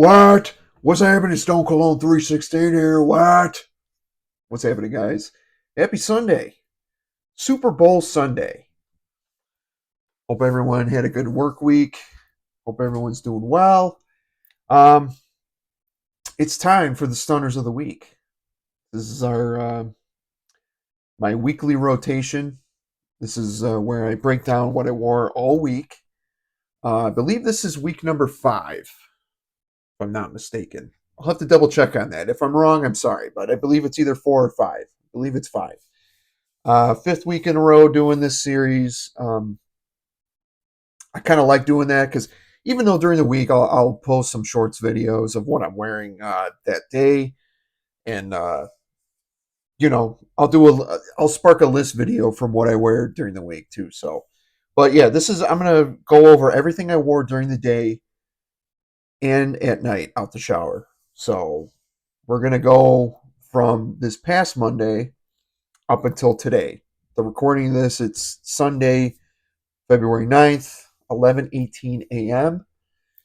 What? What's happening? Stone Cologne 316 here. What? What's happening, guys? Happy Sunday. Super Bowl Sunday. Hope everyone had a good work week. Hope everyone's doing well. Um, it's time for the Stunners of the Week. This is our my weekly rotation. This is where I break down what I wore all week. I believe this is week number 5, if I'm not mistaken. I'll have to double check on that. If I'm wrong, I'm sorry, but I believe it's either 4 or 5. I believe it's 5. 5th week in a row doing this series. I kind of like doing that because even though during the week I'll post some shorts videos of what I'm wearing that day, and I'll spark a list video from what I wear during the week too. So, but yeah, I'm gonna go over everything I wore during the day and at night out the shower. So we're gonna go from this past Monday up until today. The recording of this, it's Sunday, February 9th, 11:18 a.m.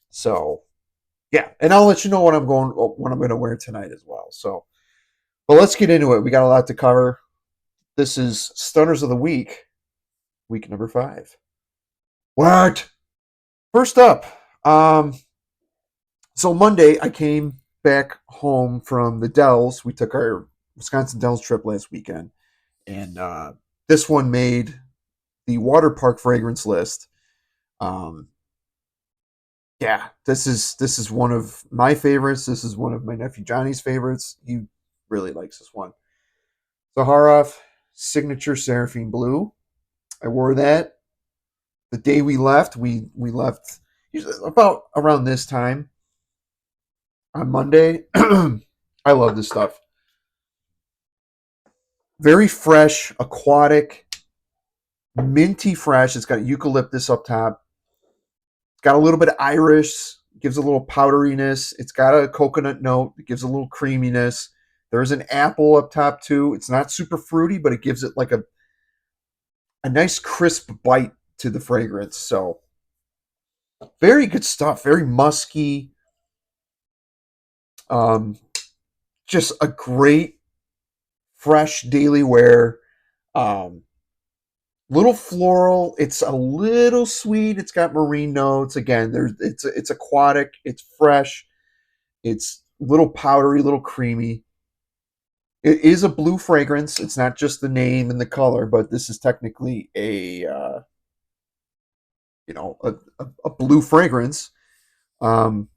So, yeah, and I'll let you know what I'm going to wear tonight as well. So, but let's get into it. We got a lot to cover. This is Stunners of the Week, week number 5. What? First up, so Monday I came back home from the Dells. We took our Wisconsin Dells trip last weekend, and this one made the water park fragrance list. Yeah, this is one of my favorites. This is one of my nephew Johnny's favorites. He really likes this one. Zaharoff Signature Seraphim Blue. I wore that the day we left. We left about around this time on Monday. I love this stuff. Very fresh, aquatic, minty fresh. It's got eucalyptus up top. It's got a little bit of Irish, gives a little powderiness. It's got a coconut note, it gives a little creaminess. There's an apple up top too. It's not super fruity, but it gives it like a nice crisp bite to the fragrance. So very good stuff, very musky. Just a great fresh daily wear. Little floral. It's a little sweet. It's got marine notes. Again, it's aquatic. It's fresh. It's a little powdery, a little creamy. It is a blue fragrance. It's not just the name and the color, but this is technically a blue fragrance. One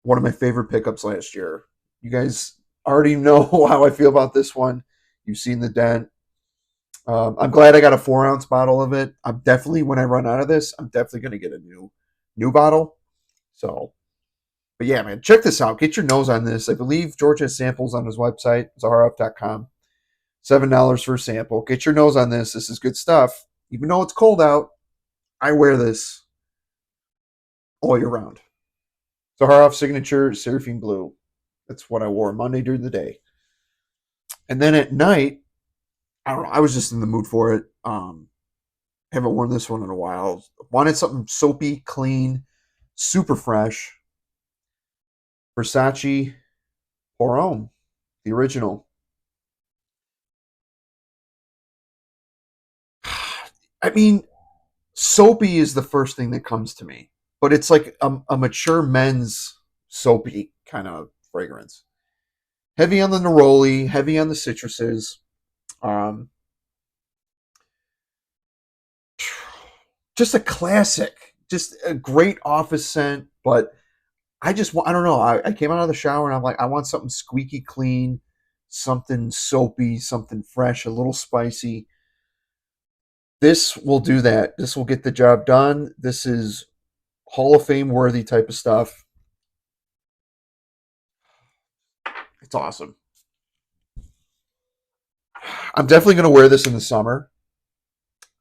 of my favorite pickups last year. You guys already know how I feel about this one. You've seen the dent. I'm glad I got a 4-ounce bottle of it. I'm definitely, when I run out of this, I'm definitely going to get a new bottle. So, but yeah, man, check this out. Get your nose on this. I believe George has samples on his website, zaharoff.com. $7 for a sample. Get your nose on this. This is good stuff. Even though it's cold out, I wear this all year round. Zaharoff Signature Seraphim Blue. That's what I wore Monday during the day. And then at night, I don't know, I was just in the mood for it. Haven't worn this one in a while. Wanted something soapy, clean, super fresh. Versace Pour, the original. I mean, soapy is the first thing that comes to me, but it's like a mature men's soapy kind of fragrance. Heavy on the neroli, heavy on the citruses. Just a classic, just a great office scent. But I don't know. I came out of the shower and I'm like, I want something squeaky clean, something soapy, something fresh, a little spicy. This will do that. This will get the job done. This is Hall of Fame worthy type of stuff. It's awesome. I'm definitely going to wear this in the summer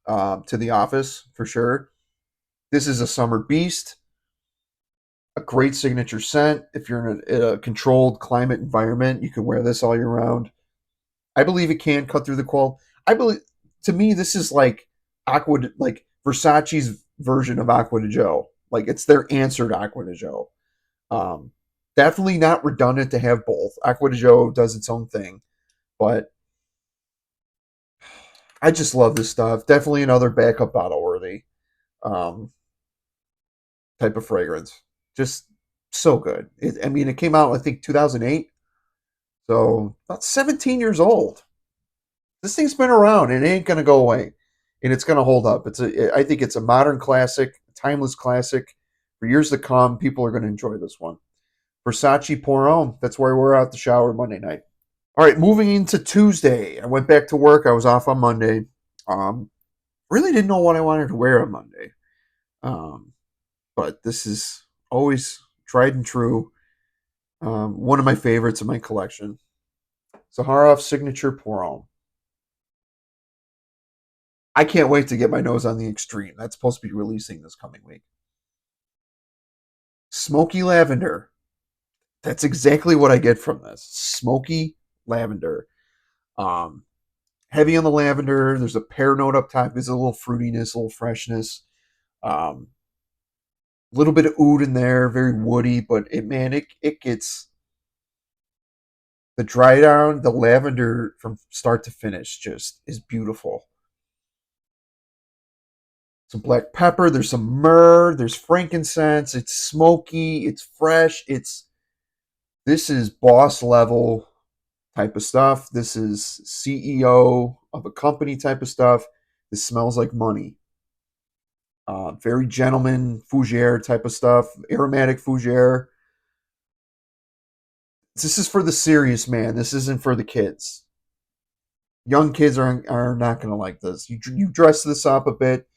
to the office for sure. This is a summer beast, a great signature scent. If you're in a controlled climate environment, you can wear this all year round. I believe it can cut through the cold. I believe, to me, this is like like Versace's version of Acqua di Gio. Like, it's their answer to Acqua di Gio. Definitely not redundant to have both. Acqua di Gio does its own thing, but I just love this stuff. Definitely another backup bottle worthy um, type of fragrance. Just so good. I mean, it came out I think 2008, so about 17 years old. This thing's been around and it ain't gonna go away, and it's gonna hold up. I think it's a modern classic, timeless classic for years to come. People are gonna enjoy this one. Versace Pour. That's where we're at the shower Monday night. All right, moving into Tuesday. I went back to work. I was off on Monday. Um, really didn't know what I wanted to wear on Monday. Um, but this is always tried and true. One of my favorites in my collection. Zaharoff Signature Pour. I can't wait to get my nose on the extreme. That's supposed to be releasing this coming week. Smoky lavender. That's exactly what I get from this. Smoky lavender. Um, Heavy on the lavender. There's a pear note up top. There's a little fruitiness, a little freshness. A little bit of oud in there, very woody, but it gets the dry down, the lavender from start to finish just is beautiful. Some black pepper, there's some myrrh, there's frankincense, it's smoky, it's fresh, this is boss level type of stuff. This is CEO of a company type of stuff. This smells like money. Very gentleman fougere type of stuff, aromatic fougere. This is for the serious man. This isn't for the kids. Young kids are not going to like this. You dress this up a bit,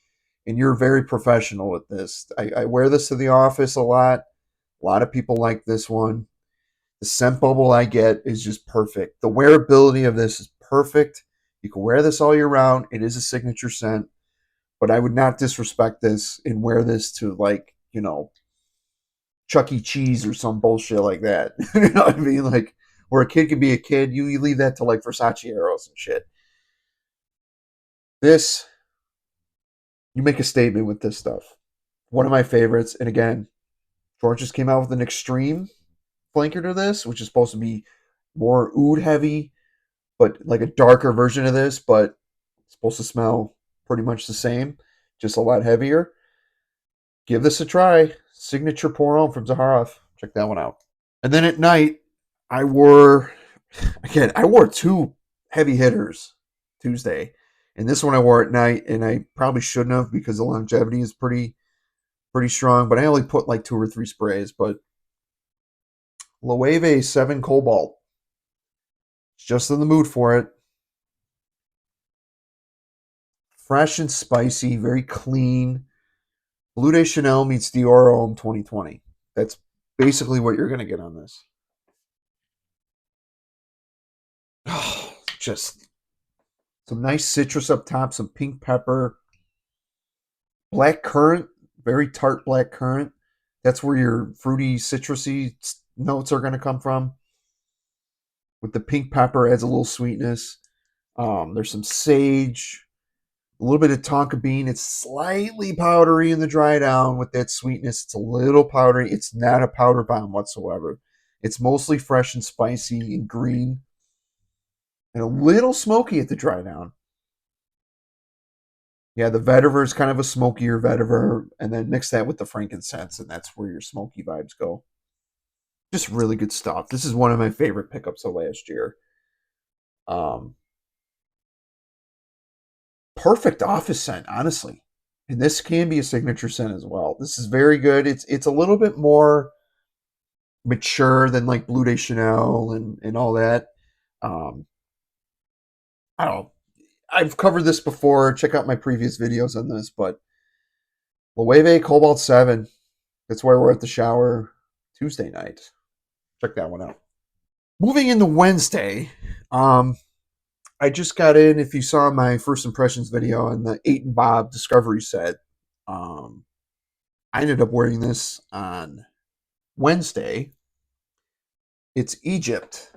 and you're very professional with this. I wear this to the office a lot. A lot of people like this one. The scent bubble I get is just perfect. The wearability of this is perfect. You can wear this all year round. It is a signature scent, but I would not disrespect this and wear this to like, Chuck E. Cheese or some bullshit like that. You know what I mean? Like where a kid can be a kid, you leave that to like Versace arrows and shit. This, you make a statement with this stuff. One of my favorites, and again, George just came out with an extreme flanker to this, which is supposed to be more oud heavy, but like a darker version of this, but it's supposed to smell pretty much the same, just a lot heavier. Give this a try. Signature Pour Homme from Zaharoff. Check that one out. And then at night, I wore I wore two heavy hitters Tuesday. And this one I wore at night, and I probably shouldn't have because the longevity is pretty strong. But I only put like 2 or 3 sprays. But Loewe 7 Cobalt. Just in the mood for it. Fresh and spicy, very clean. Bleu de Chanel meets Dior Homme 2020. That's basically what you're going to get on this. Oh, just some nice citrus up top, some pink pepper, black currant, very tart black currant. That's where your fruity, citrusy notes are going to come from. With the pink pepper, adds a little sweetness. There's some sage, a little bit of tonka bean. It's slightly powdery in the dry down with that sweetness. It's a little powdery. It's not a powder bomb whatsoever. It's mostly fresh and spicy and green, and a little smoky at the dry down. Yeah, the vetiver is kind of a smokier vetiver, and then mix that with the frankincense, and that's where your smoky vibes go. Just really good stuff. This is one of my favorite pickups of last year. Um, Perfect office scent, honestly. And this can be a signature scent as well. This is very good. It's a little bit more mature than like Bleu de Chanel and all that. Um, I don't know. I've covered this before. Check out my previous videos on this, but Loewe Cobalt 7. That's where we're at the shower Tuesday night. Check that one out. Moving into Wednesday, I just got in. If you saw my first impressions video on the 8 and Bob Discovery set, um, I ended up wearing this on Wednesday. It's Egypt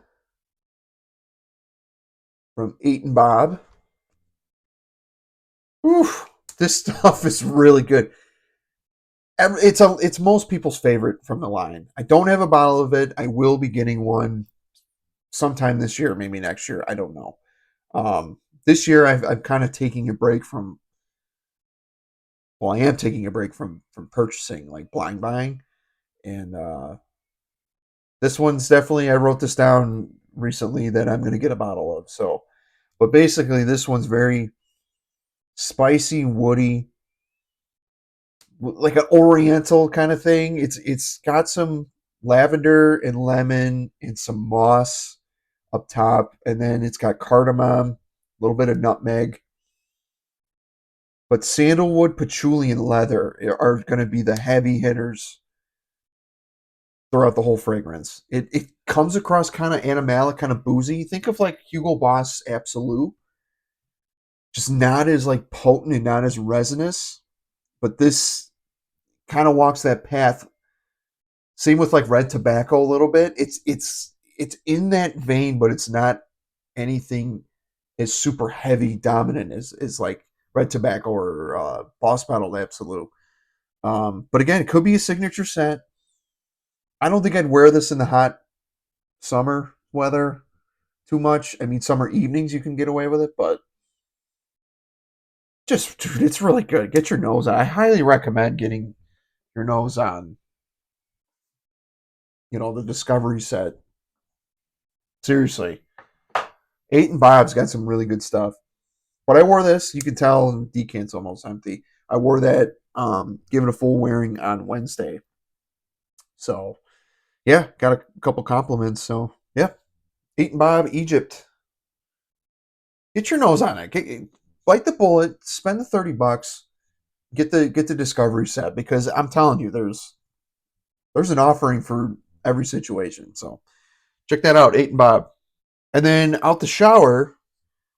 from 8 and Bob. Oof, this stuff is really good. It's most people's favorite from the line. I don't have a bottle of it. I will be getting one sometime this year, maybe next year. I don't know. This year I'm kind of taking a break from. Well, I am taking a break from purchasing, like blind buying, and this one's definitely. I wrote this down recently that I'm going to get a bottle of. So, but basically, this one's very spicy, woody, like an oriental kind of thing. It's got some lavender and lemon and some moss up top, and then it's got cardamom, a little bit of nutmeg. But sandalwood, patchouli, and leather are going to be the heavy hitters throughout the whole fragrance. It comes across kind of animalic, kind of boozy. Think of like Hugo Boss Absolute, just not as like potent and not as resinous. But this kind of walks that path. Same with like red tobacco a little bit. It's in that vein, but it's not anything as super heavy dominant as like red tobacco or Boss Bottled Absolute. But again, it could be a signature scent. I don't think I'd wear this in the hot summer weather too much. I mean, summer evenings you can get away with it, but just dude, it's really good. Get your nose on. I highly recommend getting your nose on, the Discovery set. Seriously, Eight and Bob's got some really good stuff. But I wore this. You can tell the decant's almost empty. I wore that, give it a full wearing on Wednesday. So yeah, got a couple compliments. So yeah, Eight and Bob Egypt. Get your nose on it. Bite the bullet. Spend the $30. Get the Discovery set because I'm telling you, there's an offering for every situation. So check that out, Eight and Bob. And then out the shower,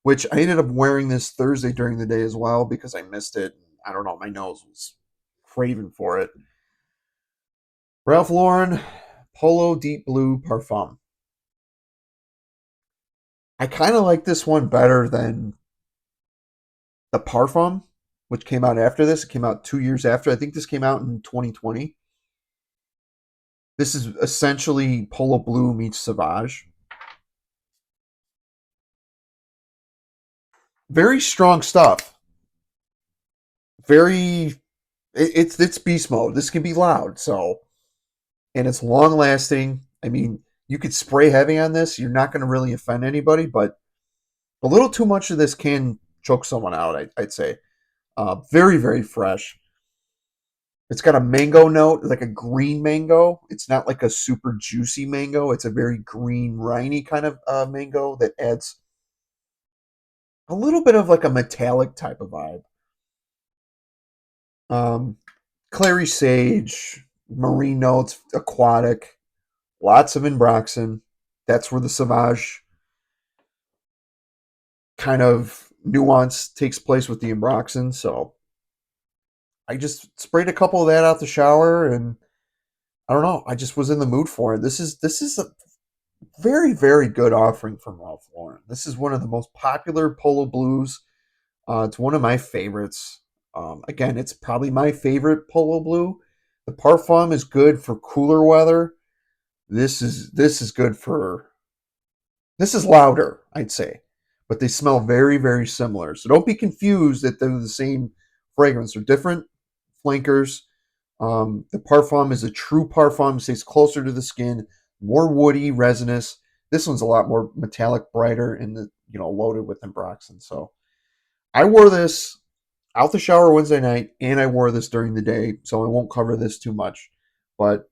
which I ended up wearing this Thursday during the day as well because I missed it. I don't know, my nose was craving for it. Ralph Lauren Polo Deep Blue Parfum. I kind of like this one better than the Parfum, which came out after this. It came out 2 years after. I think this came out in 2020. This is essentially Polo Blue meets Sauvage. Very strong stuff. Very, it's beast mode. This can be loud, so, and it's long lasting. I mean, you could spray heavy on this. You're not going to really offend anybody, but a little too much of this can choke someone out. I'd say. Very very fresh. It's got a mango note, like a green mango. It's not like a super juicy mango. It's a very green, riney kind of mango that adds a little bit of like a metallic type of vibe. Um, Clary sage, marine notes, aquatic, lots of Imbroxin. That's where the Sauvage kind of nuance takes place with the Imbroxin. So I just sprayed a couple of that out the shower, and I don't know. I just was in the mood for it. This is a very very good offering from Ralph Lauren. This is one of the most popular Polo Blues. It's one of my favorites. Again, it's probably my favorite Polo Blue. The Parfum is good for cooler weather. This is good for. This is louder, I'd say, but they smell very very similar. So don't be confused that they're the same fragrance. They're different flankers. The Parfum is a true Parfum. It stays closer to the skin, more woody, resinous. This one's a lot more metallic, brighter, and loaded with Ambroxan. So I wore this out the shower Wednesday night, and I wore this during the day, so I won't cover this too much. But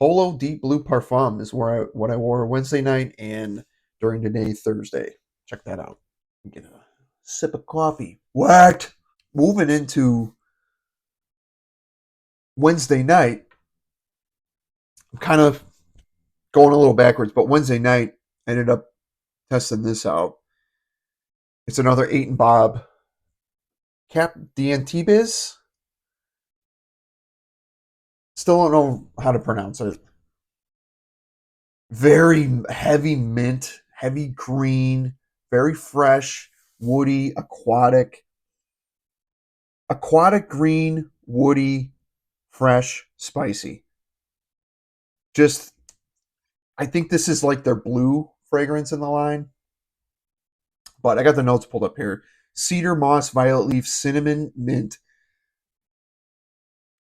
Polo Deep Blue Parfum is what I wore Wednesday night and during the day Thursday. Check that out. Get a sip of coffee. What? Moving into Wednesday night, I'm kind of going a little backwards, but Wednesday night I ended up testing this out. It's another Eight and Bob Cap d'Antibes. Still don't know how to pronounce it. Very heavy mint, heavy green, very fresh, woody, aquatic. Aquatic green, woody, fresh, spicy. Just, I think this is like their blue fragrance in the line. But I got the notes pulled up here. Cedar, moss, violet leaf, cinnamon, mint.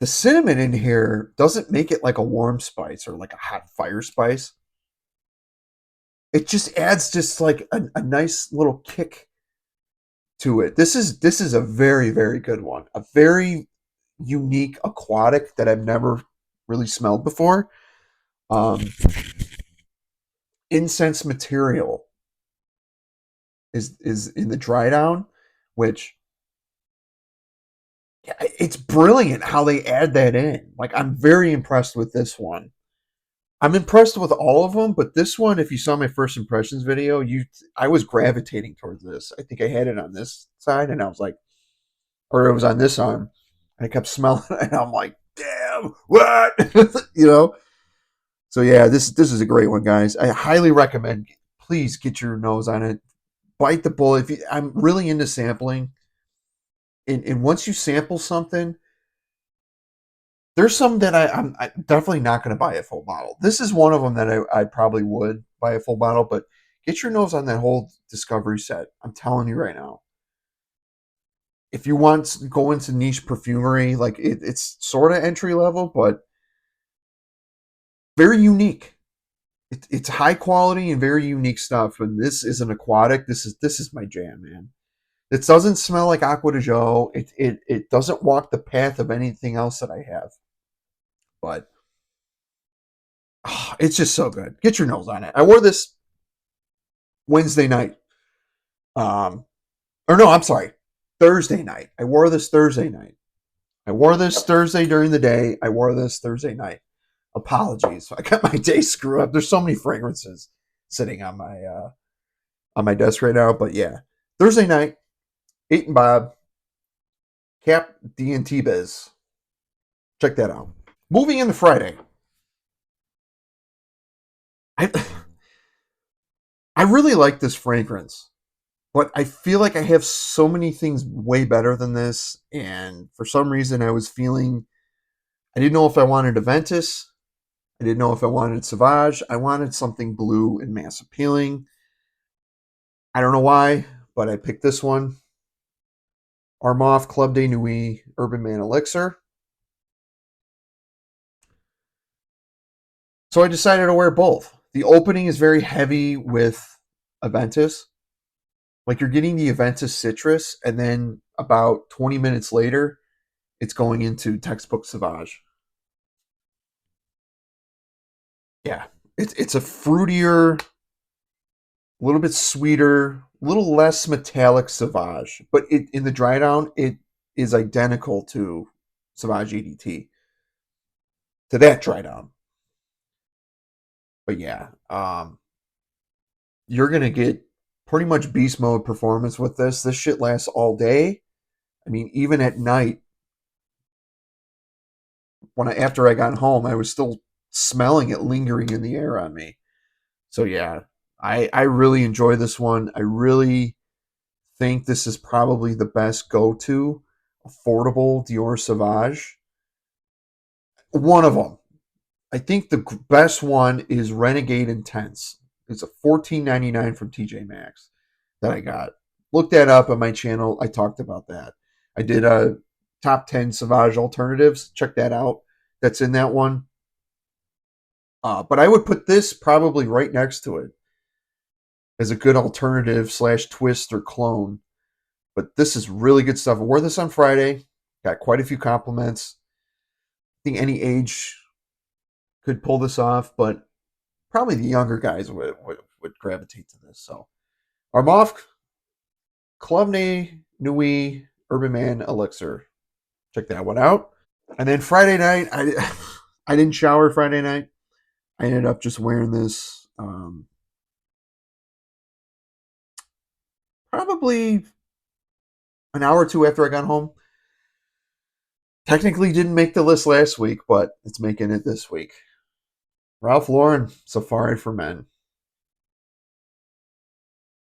The cinnamon in here doesn't make it like a warm spice or like a hot fire spice. It just adds just like a nice little kick to it. This is a very, very good one. A very unique aquatic that I've never really smelled before. Um, Incense material is in the dry down, which it's brilliant how they add that in. Like, I'm very impressed with this one. I'm impressed with all of them, but this one, if you saw my first impressions video, I was gravitating towards this. I think I had it on this side, and I was like, or it was on this arm, and I kept smelling it, and I'm like, damn, what? you know? So yeah, this is a great one, guys. I highly recommend. Please get your nose on it. Bite the bullet. I'm really into sampling, and once you sample something, there's some that I'm definitely not going to buy a full bottle. This is one of them that I probably would buy a full bottle, but get your nose on that whole discovery set. I'm telling you right now. If you want to go into niche perfumery, like it's sort of entry level, but very unique. It's high quality and very unique stuff. And this is an aquatic. This is my jam, man. It doesn't smell like Acqua de Joe. It doesn't walk the path of anything else that I have. But it's just so good. Get your nose on it. I wore this Wednesday night. Or no, I'm sorry, Thursday night. I wore this Thursday night. I wore this Thursday during the day. I wore this Thursday night. Apologies. I got my day screwed up. There's so many fragrances sitting on my desk right now. But yeah, Thursday night, 8 and Bob, Cap D&T Biz. Check that out. Moving into Friday. I I really like this fragrance, but I feel like I have so many things way better than this. And for some reason, I was feeling I didn't know if I wanted Aventus. I didn't know if I wanted Sauvage. I wanted something blue and mass appealing. I don't know why, but I picked this one. Armaf Club de Nuit Urban Man Elixir. So I decided to wear both. The opening is very heavy with Aventus. Like, you're getting the Aventus citrus, and then about 20 minutes later, it's going into textbook Sauvage. Yeah, it's a fruitier, a little bit sweeter, a little less metallic Sauvage, but in the dry down, it is identical to Sauvage EDT, to that dry down. But yeah, you're gonna get pretty much beast mode performance with this. This shit lasts all day. I mean, even at night, after I got home, I was still smelling it lingering in the air on me. So yeah, I really enjoy this one. I really think this is probably the best go-to affordable Dior Sauvage. One of them. I think the best one is Renegade Intense. It's a $14.99 from TJ Maxx that I got. Look that up on my channel. I talked about that. I did a top 10 Sauvage alternatives. Check that out. That's in that one. But I would put this probably right next to it as a good alternative / twist or clone. But this is really good stuff. I wore this on Friday. Got quite a few compliments. I think any age could pull this off, but probably the younger guys would gravitate to this. So, Armaf Club Nuit Urban Man Elixir. Check that one out. And then Friday night, I didn't shower Friday night. I ended up just wearing this probably an hour or two after I got home. Technically didn't make the list last week, but it's making it this week. Ralph Lauren Safari for Men.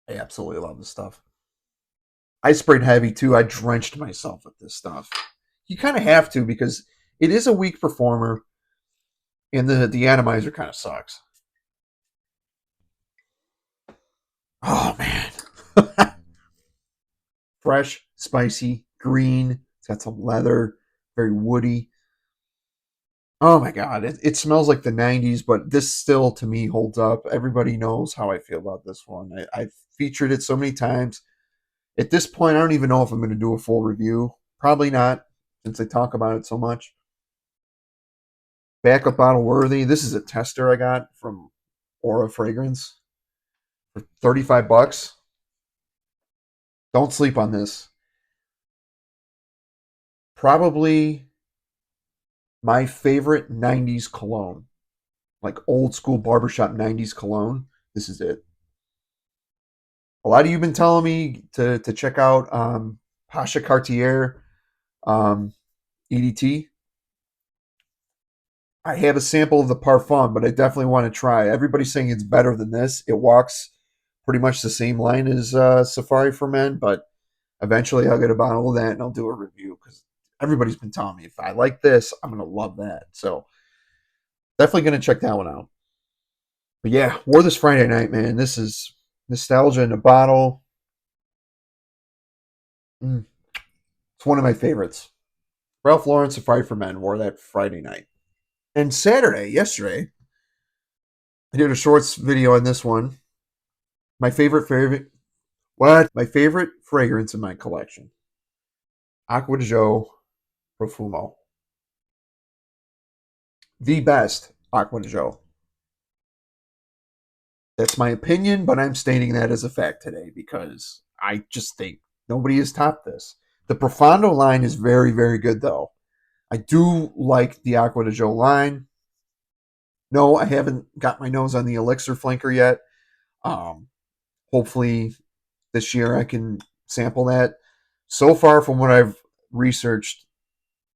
I absolutely love this stuff. I sprayed heavy too. I drenched myself with this stuff. You kind of have to, because It is a weak performer, and the atomizer kind of sucks. Oh man. Fresh, spicy, green. It's got some leather, very woody. Oh my god, it smells like the 90s, but this still to me holds up. Everybody knows how I feel about this one. I've featured it so many times. At this point, I don't even know if I'm going to do a full review. Probably not, since I talk about it so much. Backup bottle worthy. This is a tester I got from Aura Fragrance for 35 bucks. Don't sleep on this. Probably my favorite 90s cologne. Like old school barbershop 90s cologne. This is it. A lot of you have been telling me to check out Pasha Cartier EDT. I have a sample of the Parfum, but I definitely want to try. Everybody's saying it's better than this. It walks pretty much the same line as Safari for Men, but eventually I'll get a bottle of that and I'll do a review because everybody's been telling me if I like this, I'm going to love that. So definitely going to check that one out. But yeah, wore this Friday night, man. This is nostalgia in a bottle. It's one of my favorites. Ralph Lauren Safari for Men wore that Friday night. And Saturday, yesterday, I did a shorts video on this one. My favorite fragrance in my collection. Acqua di Gio Profumo. The best Acqua di Gio. That's my opinion, but I'm stating that as a fact today because I just think nobody has topped this. The Profondo line is very, very good, though. I do like the Acqua di Gio line. No, I haven't got my nose on the Elixir flanker yet. Hopefully this year I can sample that. So far, from what I've researched,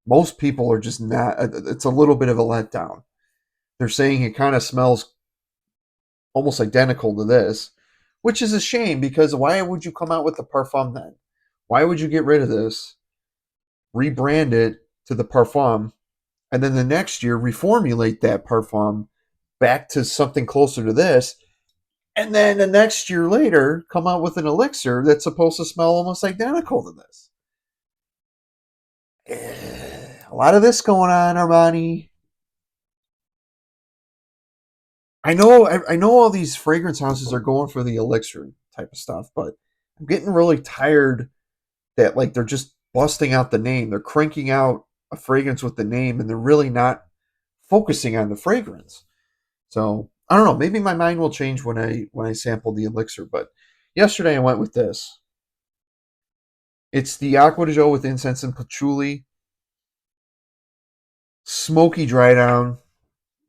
most people are just not. It's a little bit of a letdown. They're saying it kind of smells almost identical to this, which is a shame because why would you come out with the Parfum then? Why would you get rid of this, rebrand it to the Parfum, and then the next year reformulate that Parfum back to something closer to this, and then the next year later come out with an Elixir that's supposed to smell almost identical to this? A lot of this going on, Armani. I know all these fragrance houses are going for the Elixir type of stuff, but I'm getting really tired that like they're just busting out the name. They're cranking out a fragrance with the name and they're really not focusing on the fragrance. So I don't know. Maybe my mind will change when I sample the Elixir. But yesterday I went with this. It's the Acqua di Gio with incense and patchouli, smoky dry down,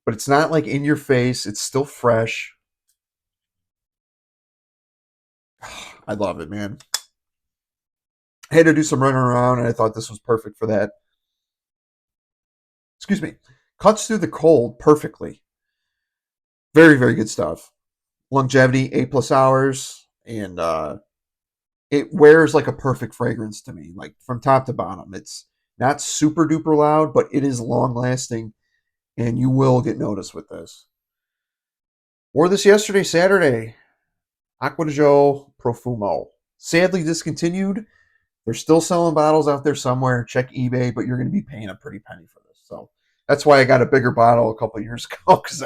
but it's not like in your face. It's still fresh. I love it, man. I had to do some running around, and I thought this was perfect for that. Excuse me. Cuts through the cold perfectly. Very, very good stuff. Longevity, 8+ hours, and it wears like a perfect fragrance to me, like from top to bottom. It's not super duper loud, but it is long lasting, and you will get noticed with this. Wore this yesterday, Saturday. Acqua di Gio Profumo. Sadly discontinued. They're still selling bottles out there somewhere. Check eBay, but you're going to be paying a pretty penny for this. So that's why I got a bigger bottle a couple of years ago because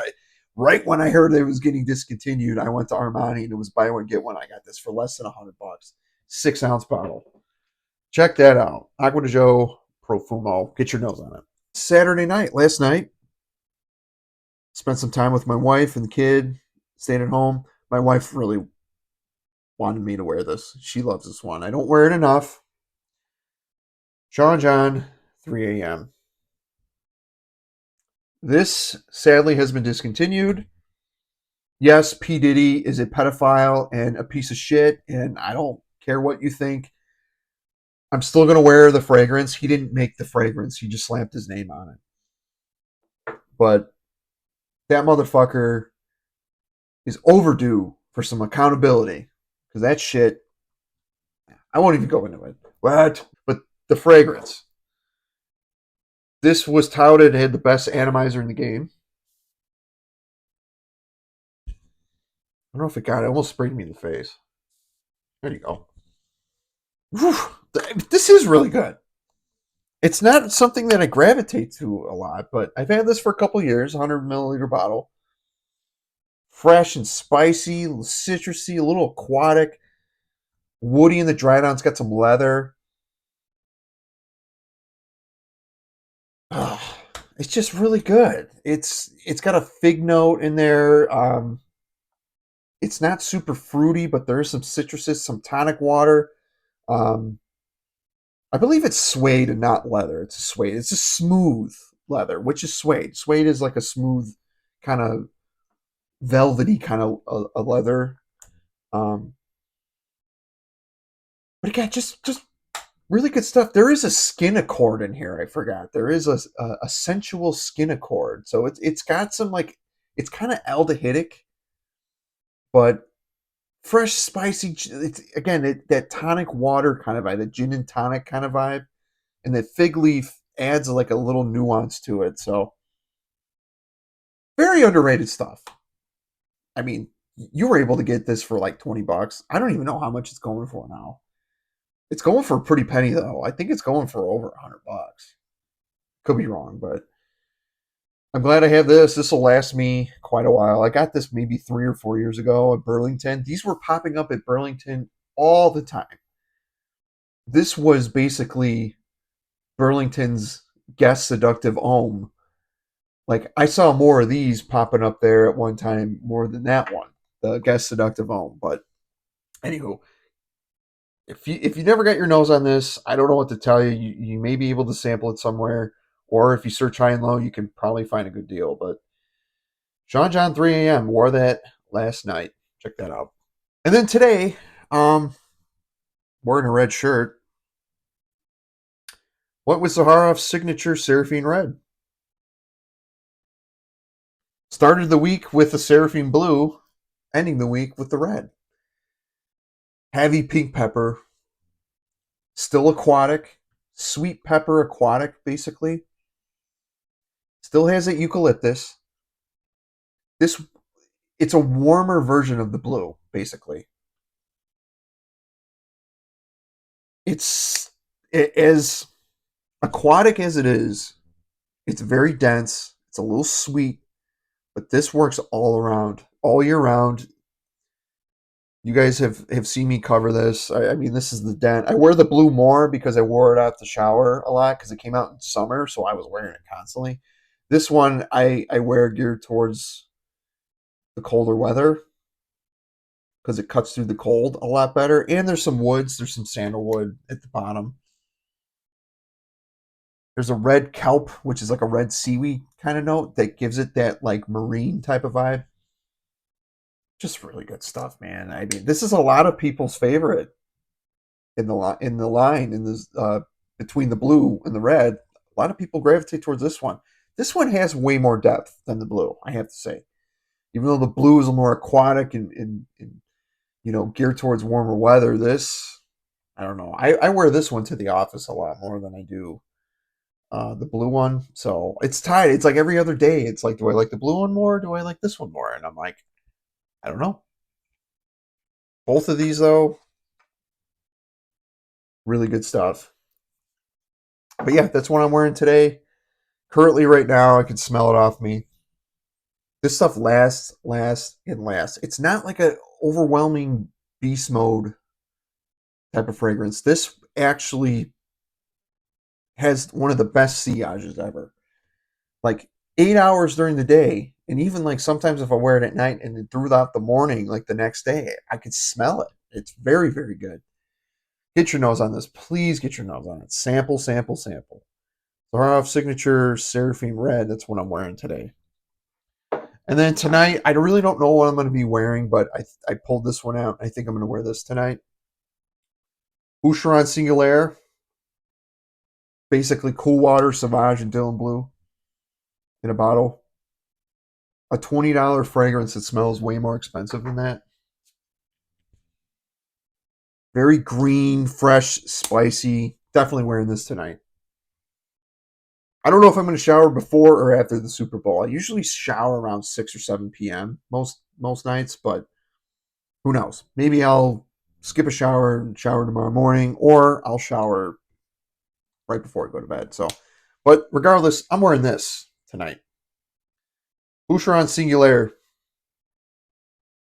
right when I heard it was getting discontinued, I went to Armani and it was buy one get one. I got this for less than $100, 6-ounce bottle. Check that out. Acqua di Gio Profumo. Get your nose on it. Saturday night, last night, spent some time with my wife and the kid. Stayed at home. My wife really wanted me to wear this. She loves this one. I don't wear it enough. Sean John, 3 a.m. This sadly has been discontinued. Yes, P. Diddy is a pedophile and a piece of shit, and I don't care what you think. I'm still going to wear the fragrance. He didn't make the fragrance. He just slapped his name on it. But that motherfucker is overdue for some accountability. Because that shit, I won't even go into it. What? But the fragrance. This was touted had the best atomizer in the game. I don't know if it got it. Almost sprayed me in the face. There you go. Whew. This is really good. It's not something that I gravitate to a lot, but I've had this for a couple years, 100 milliliter bottle. Fresh and spicy, citrusy, a little aquatic, woody in the dry down. It's got some leather. Oh, it's just really good. It's got a fig note in there. It's not super fruity, but there is some citruses, some tonic water. Um, I believe it's suede and not leather. It's a suede. It's a smooth leather, which is suede. Suede is like a smooth, kind of velvety kind of a leather. Um, but again, just really good stuff. There is a skin accord in here. I forgot. There is a sensual skin accord. So it's got some like it's kind of aldehydic, but fresh, spicy. It's again that tonic water kind of vibe, the gin and tonic kind of vibe, and the fig leaf adds like a little nuance to it. So very underrated stuff. I mean, you were able to get this for like $20. I don't even know how much it's going for now. It's going for a pretty penny though. I think it's going for over $100. Could be wrong, but I'm glad I have this. This will last me quite a while. I got this maybe 3 or 4 years ago at Burlington. These were popping up at Burlington all the time. This was basically Burlington's Guest Seductive Homme. Like I saw more of these popping up there at one time more than that one, the Guest Seductive Homme. But anywho, if you never got your nose on this, I don't know what to tell you. You may be able to sample it somewhere, or if you search high and low, you can probably find a good deal. But Sean John 3 a.m. wore that last night. Check that out. And then today, wearing a red shirt. What was Zaharoff's signature Seraphim Red? Started the week with the Seraphim Blue, ending the week with the red. Heavy pink pepper, still aquatic, sweet pepper aquatic, basically. Still has that eucalyptus. This it's a warmer version of the blue, basically. It's as aquatic as it is. It's very dense. It's a little sweet, but this works all around, all year round. You guys have seen me cover this. I mean, this is the dent. I wear the blue more because I wore it out the shower a lot because it came out in summer, so I was wearing it constantly. This one I wear geared towards the colder weather because it cuts through the cold a lot better. And there's some woods. There's some sandalwood at the bottom. There's a red kelp, which is like a red seaweed kind of note that gives it that like marine type of vibe. Just really good stuff, man. I mean, this is a lot of people's favorite in the line in this between the blue and the red. A lot of people gravitate towards this one. This one has way more depth than the blue, I have to say. Even though the blue is a more aquatic and geared towards warmer weather, this I don't know. I wear this one to the office a lot more than I do the blue one. So it's tied. It's like every other day. It's like, do I like the blue one more? Do I like this one more? And I'm like, I don't know. Both of these though, really good stuff. But yeah, that's what I'm wearing today. Currently, right now, I can smell it off me. This stuff lasts, and lasts. It's not like a overwhelming beast mode type of fragrance. This actually has one of the best sillages ever. Like 8 hours during the day, and even like sometimes if I wear it at night and then throughout the morning, like the next day, I could smell it. It's very, very good. Get your nose on this. Please get your nose on it. Sample, sample, sample. Zaharoff Signature Seraphim Red. That's what I'm wearing today. And then tonight, I really don't know what I'm going to be wearing, but I pulled this one out. I think I'm going to wear this tonight. Boucheron Singulier. Basically Cool Water, Sauvage, and Dylan Blue in a bottle. A $20 fragrance that smells way more expensive than that. Very green, fresh, spicy. Definitely wearing this tonight. I don't know if I'm going to shower before or after the Super Bowl. I usually shower around 6 or 7 p.m. most nights, but who knows? Maybe I'll skip a shower and shower tomorrow morning, or I'll shower right before I go to bed. So, but regardless, I'm wearing this tonight. Boucheron Singulier.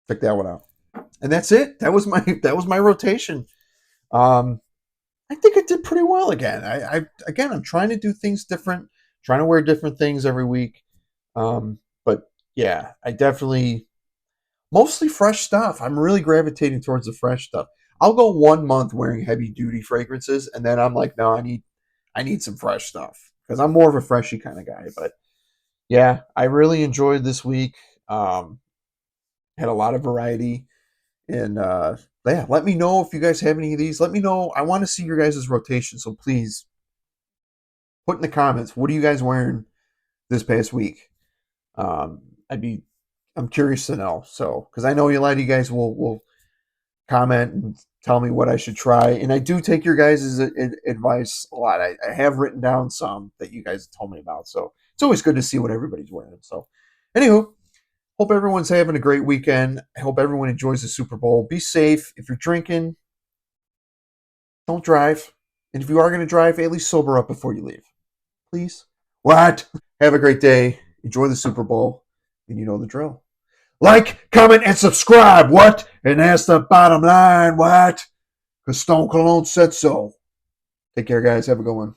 Check that one out. And that's it. That was my rotation. Um, I think I did pretty well again. Again, I'm trying to do things different, trying to wear different things every week. But yeah, I definitely mostly fresh stuff. I'm really gravitating towards the fresh stuff. I'll go 1 month wearing heavy duty fragrances, and then I'm like, no, I need some fresh stuff because I'm more of a freshy kind of guy. But yeah, I really enjoyed this week. Um, had a lot of variety, and yeah, let me know if you guys have any of these. Let me know. I want to see your guys' rotation, so please put in the comments. What are you guys wearing this past week? Um, I'd be I'm curious to know. So because I know a lot of you guys will comment and tell me what I should try. And I do take your guys' advice a lot. I have written down some that you guys told me about. So it's always good to see what everybody's wearing. So, anywho, hope everyone's having a great weekend. I hope everyone enjoys the Super Bowl. Be safe. If you're drinking, don't drive. And if you are going to drive, at least sober up before you leave. Please. What? Have a great day. Enjoy the Super Bowl. And you know the drill. Like, comment, and subscribe. What? And that's the bottom line. What? Because Stone Cologne said so. Take care, guys. Have a good one.